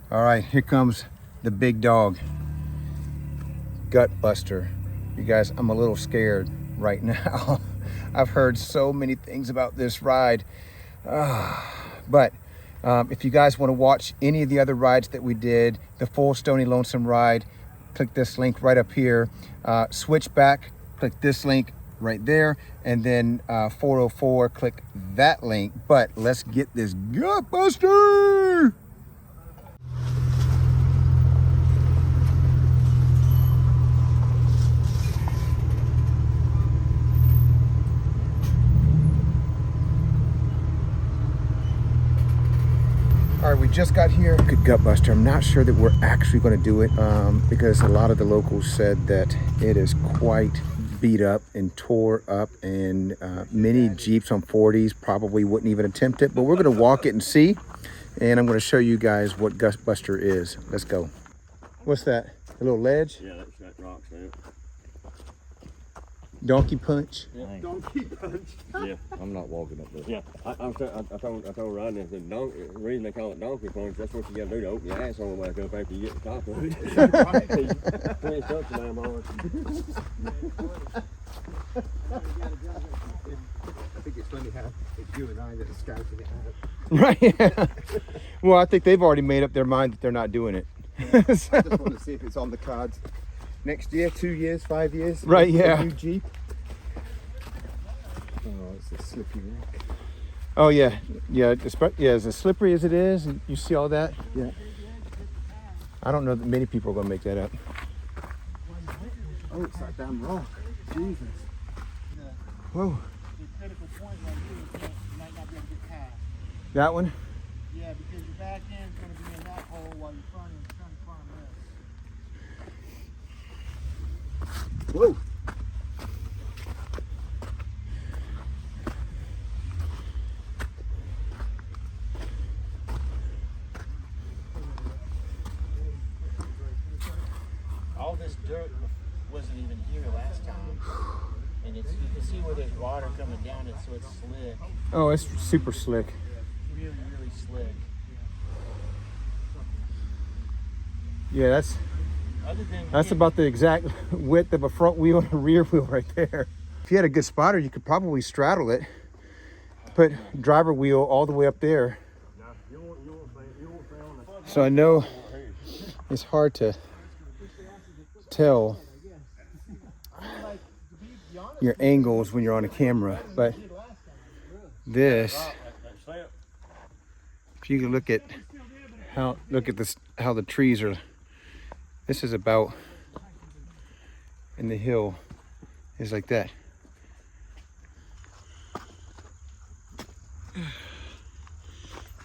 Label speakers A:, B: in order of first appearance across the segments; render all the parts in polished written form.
A: All right, here comes the big dog, Gut Buster. You guys, I'm a little scared right now. I've heard so many things about this ride. But if you guys want to watch any of the other rides that we did, the full Stony Lonesome ride, click this link right up here. Switch back, click this link right there, and then 404, click that link. But let's get this Gut Buster! All right, we just got here. Good Gut Buster. I'm not sure that we're actually going to do it because a lot of the locals said that it is quite beat up and tore up, and many Jeeps on 40s probably wouldn't even attempt it, but we're going to walk it and see, and I'm going to show you guys what Gut Buster is. Let's go. What's that? A little ledge?
B: Yeah, that rocks there.
A: Donkey punch?
B: Yeah. Donkey punch. Yeah, I'm not walking up there. Yeah, I told Rodney, I said, the reason they call it donkey punch, that's what you got to do to open your asshole back up after you get the top of it. Please touch the damn horse.
C: I think it's funny how it's you and I that are scouting it out.
A: Right, yeah. Well, I think they've already made up their mind that they're not doing it.
C: I just want to see if it's on the cards. Next year, 2 years, 5 years.
A: Right, yeah.
C: New Jeep. Oh, it's a slippy rock.
A: Oh yeah, yeah. As slippery as it is, and you see all that.
C: Yeah.
A: I don't know that many people are gonna make that up.
C: Oh, it's that damn rock. Jesus.
A: Whoa.
D: The critical point right here, you might not be able to get past.
A: That one.
D: Yeah, because your back end's going to be in that hole while your front end's trying to climb this.
C: Whoa.
D: All this dirt wasn't even here last time. And you can see where there's water coming down it, so it's slick.
A: Oh, it's super slick.
D: Really, really slick.
A: Yeah, that's about the exact width of a front wheel and a rear wheel right there. If you had a good spotter, you could probably straddle it. Put driver wheel all the way up there. So I know it's hard to tell your angles when you're on a camera, but this, if you can look at this, how the trees are. This is about in the hill is like that.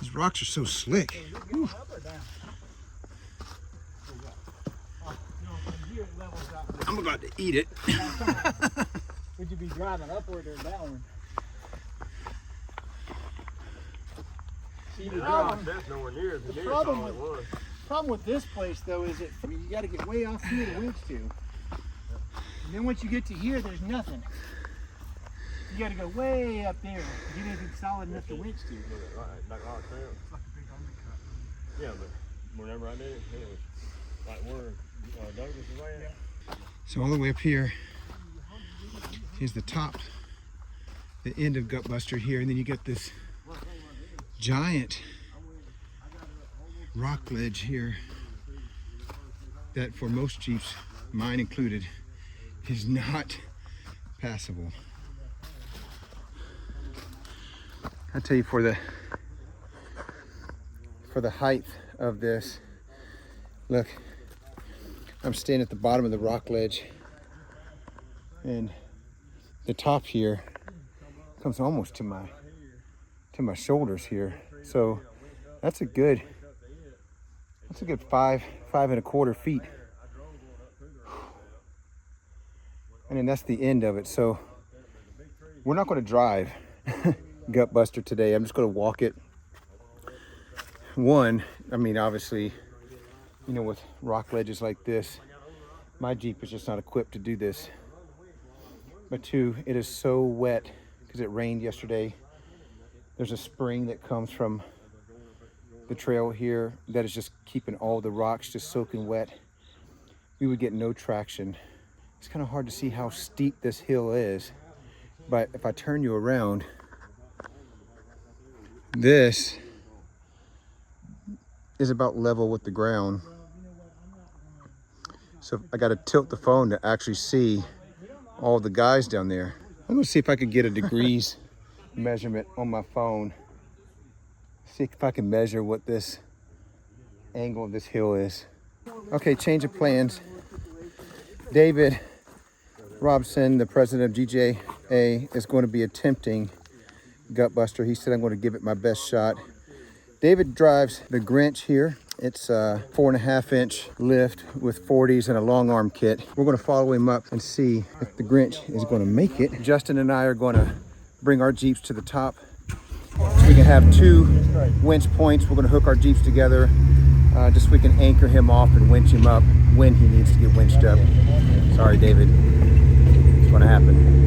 A: These rocks are so slick. Whew. I'm about to eat it.
D: Would you be driving upward or downward? See,
B: That's nowhere near as
D: the problem with this place though is that you got to get way off here to winch to. And then once you get to here, there's nothing. You got to go way up there to get anything solid enough to winch to.
B: Like our trail.
D: It's like a big undercut.
B: Yeah, but whenever I did it, it was like where Douglas is at.
A: So all the way up here is the top, the end of Gut Buster here, and then you get this giant rock ledge here that for most Jeeps, mine included, is not passable. I tell you, for the height of this, look, I'm standing at the bottom of the rock ledge, and the top here comes almost to my shoulders here. So that's a good 5.25 feet. And then that's the end of it. So we're not going to drive Gut Buster today. I'm just going to walk it. One, I mean, obviously, you know, with rock ledges like this, my Jeep is just not equipped to do this. But two, it is so wet because it rained yesterday. There's a spring that comes from the trail here that is just keeping all the rocks just soaking wet, we would get no traction. It's kind of hard to see how steep this hill is, but if I turn you around, this is about level with the ground. So I got to tilt the phone to actually see all the guys down there. I'm gonna see if I can get a degrees measurement on my phone. See if I can measure what this angle of this hill is. Okay, change of plans. David Robson, the president of GJA, is going to be attempting Gutbuster. He said I'm going to give it my best shot. David drives the Grinch here. It's a 4.5-inch lift with 40s and a long arm kit. We're going to follow him up and see if the Grinch is going to make it. Justin and I are going to bring our Jeeps to the top so we can have 2 winch points. We're going to hook our Jeeps together just so we can anchor him off and winch him up when he needs to get winched up. Sorry, David. It's going to happen.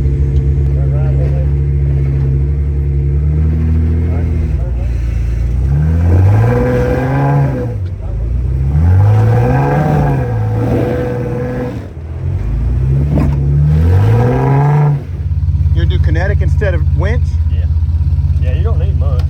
A: Instead of winch?
B: Yeah. Yeah, you don't need much.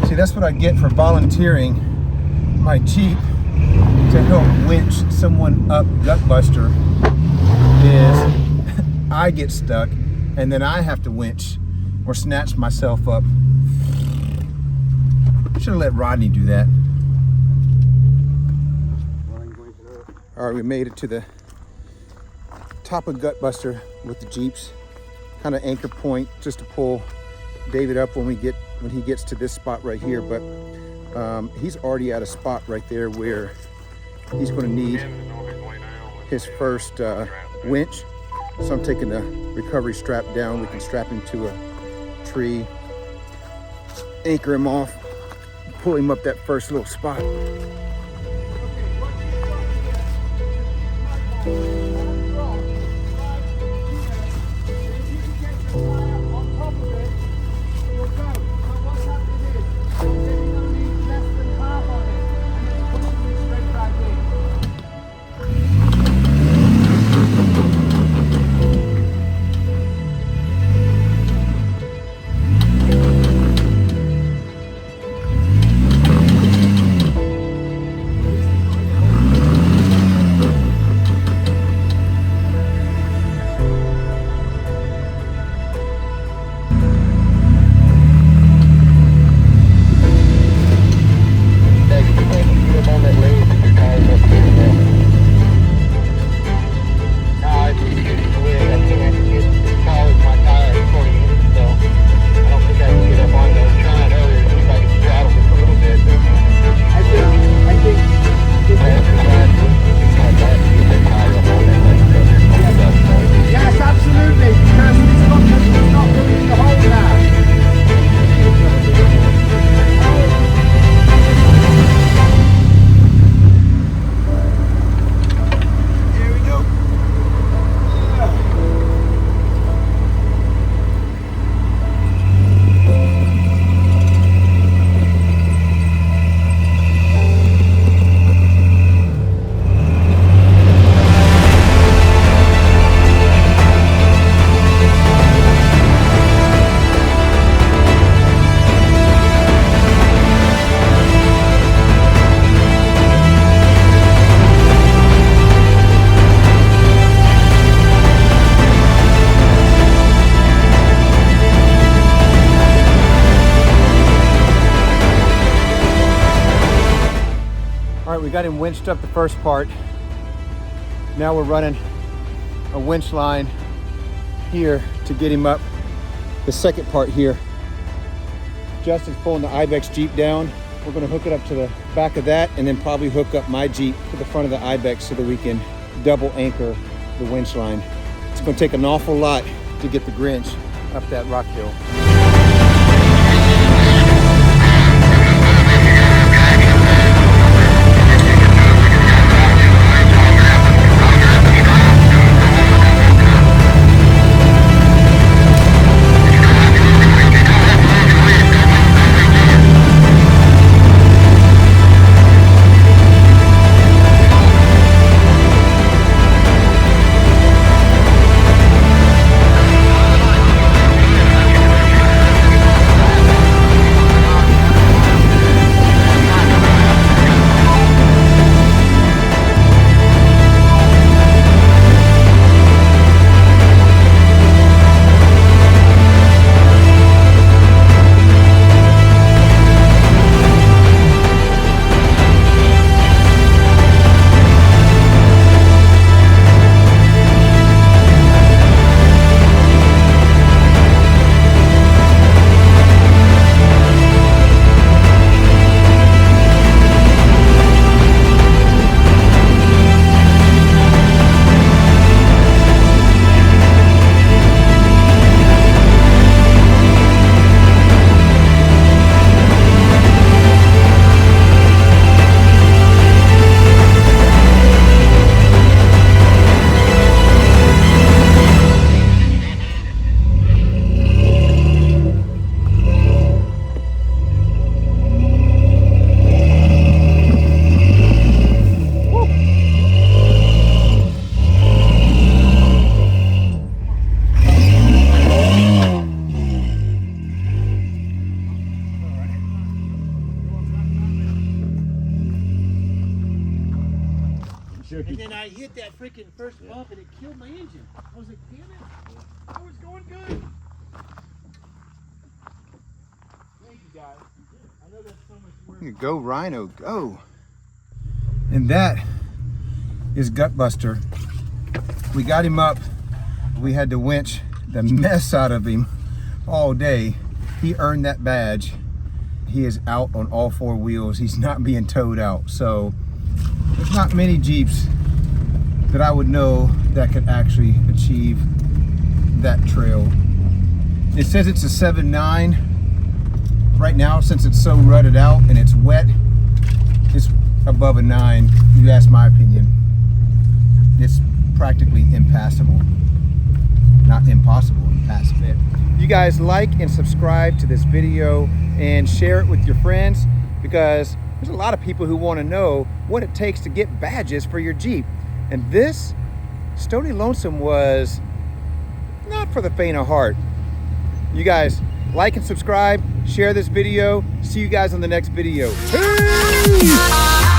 A: See, that's what I get for volunteering my Jeep to help winch someone up Gutbuster. Is I get stuck and then I have to winch or snatch myself up. Should have let Rodney do that. All right, we made it to the top of Gutbuster with the Jeeps. Kind of anchor point just to pull David up when he gets to this spot right here, but he's already at a spot right there where he's going to need his first winch. So I'm taking the recovery strap down. We can strap him to a tree, anchor him off, pull him up that first little spot. We got him winched up the first part. Now we're running a winch line here to get him up the second part here. Justin's pulling the Ibex Jeep down. We're gonna hook it up to the back of that and then probably hook up my Jeep to the front of the Ibex so that we can double anchor the winch line. It's It's gonna take an awful lot to get the Grinch up that rock hill.
D: And then I hit that freaking first bump and it killed my engine. I was like, damn it, I was going good. Thank you guys. I know that's so much work.
A: Go Rhino, go. And that is Gutbuster. We got him up. We had to winch the mess out of him all day. He earned that badge. He is out on all four wheels. He's not being towed out. So there's not many Jeeps that I would know that could actually achieve that trail. It says it's a 7.9. Right now, since it's so rutted out and it's wet, it's above a 9. You ask my opinion. It's practically impassable. Not impossible, impassable. You guys like and subscribe to this video and share it with your friends, because there's a lot of people who want to know what it takes to get badges for your Jeep. And this Stony Lonesome was not for the faint of heart. You guys like and subscribe, share this video. See you guys on the next video. Peace!